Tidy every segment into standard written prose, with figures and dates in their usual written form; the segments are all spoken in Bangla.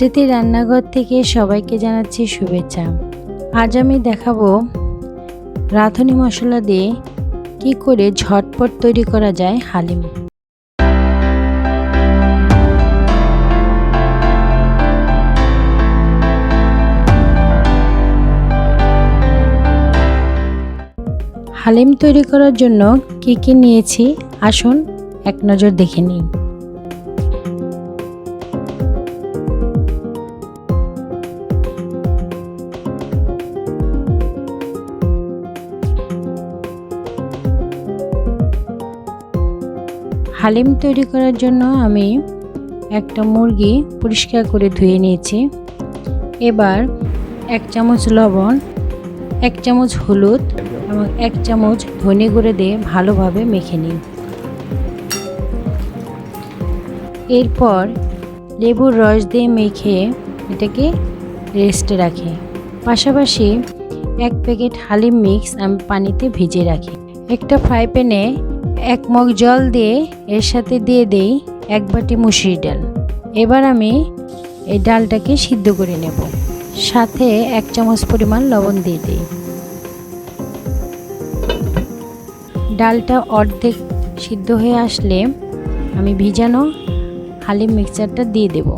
স্মৃতি রান্নাঘর থেকে সবাইকে জানাচ্ছি শুভেচ্ছা। আজ আমি দেখাবো রাঁধুনি মশলা দিয়ে কি করে ঝটপট তৈরি করা যায় হালিম। হালিম তৈরি করার জন্য কি কি নিয়েছি আসুন এক নজর দেখে নিই। হালিম তৈরি করার জন্য আমি একটা মুরগি পরিষ্কার করে ধুয়ে নিয়েছি। এবার 1 চামচ লবণ, 1 চামচ হলুদ এবং 1 চামচ ধনে গুঁড়ো দিয়ে ভালোভাবে মেখে নিই। এরপর লেবুর রস দিয়ে মেখে এটাকে রেস্টে রাখি। পাশাপাশি 1 প্যাকেট হালিম মিক্স আমি পানিতে ভিজিয়ে রাখি। একটা ফ্রাই প্যানে 1 মগ জল দিয়ে এর সাথে দিয়ে দেই 1 বাটি মুসুরি ডাল। এবার আমি এই ডালটাকে সিদ্ধ করে নেব। সাথে 1 চামচ পরিমাণ লবণ দিয়ে দিই। ডালটা অর্ধেক সিদ্ধ হয়ে আসলে আমি ভিজানো হালিম মিক্সচারটা দিয়ে দেব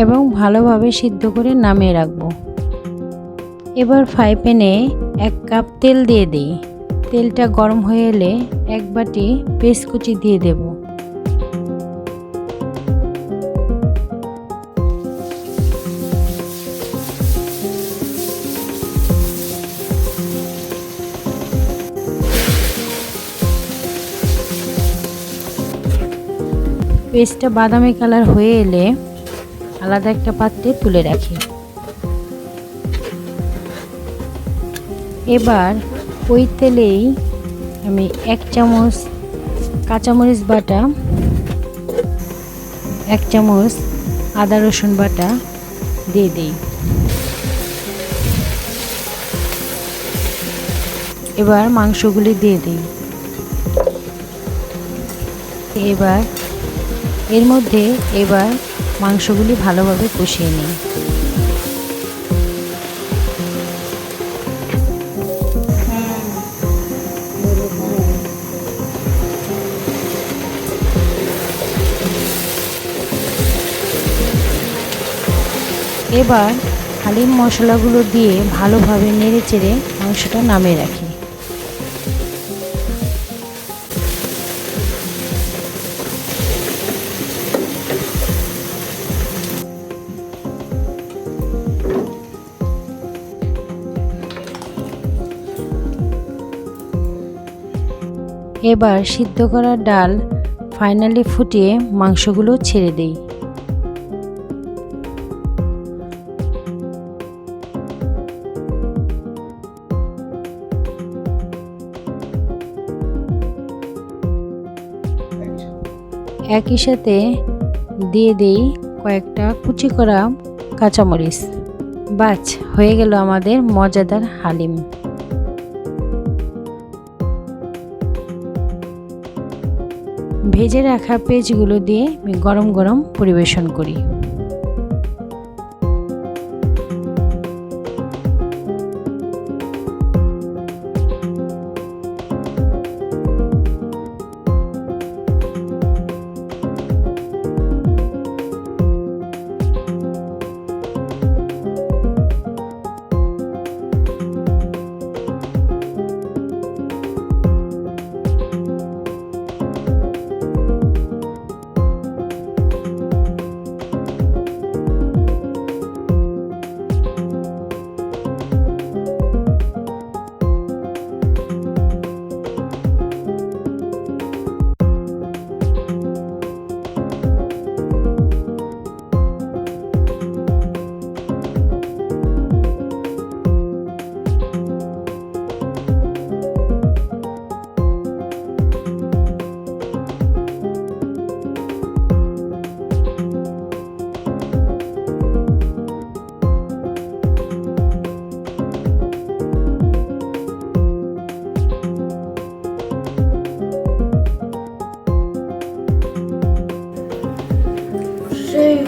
এবং ভালোভাবে সিদ্ধ করে নামিয়ে রাখবো। এবার ফ্রাই প্যানে 1 কাপ তেল দিয়ে দিই। তেলটা গরম হয়ে এলে 1 বাটি পেঁয়াজ কুচি দিয়ে দেব। পেস্টটা বাদামি কালার হয়ে এলে আলাদা একটা পাত্রে তুলে রাখি। এবার ওই তেলেই আমি 1 চামচ কাঁচামরিচ বাটা, 1 চামচ আদা রসুন বাটা দিয়ে দিই। এবার মাংসগুলি দিয়ে দিই। এর মধ্যে মাংসগুলি ভালোভাবে কষিয়ে নিই। এবার হালিম মশলাগুলো দিয়ে ভালোভাবে নেড়ে চেড়ে মাংসটা নামিয়ে রাখি। এবার সিদ্ধ করা ডাল ফাইনালি ফুটিয়ে মাংসগুলো ছেড়ে দেই। একই সাথে দিয়ে দেই কয়েকটা কুচি করা কাঁচামরিচ। বাস হয়ে গেল আমাদের মজাদার হালিম। ভেজে রাখা পেঁয়াজগুলো দিয়ে আমি গরম গরম পরিবেশন করি।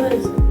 হয়েছে।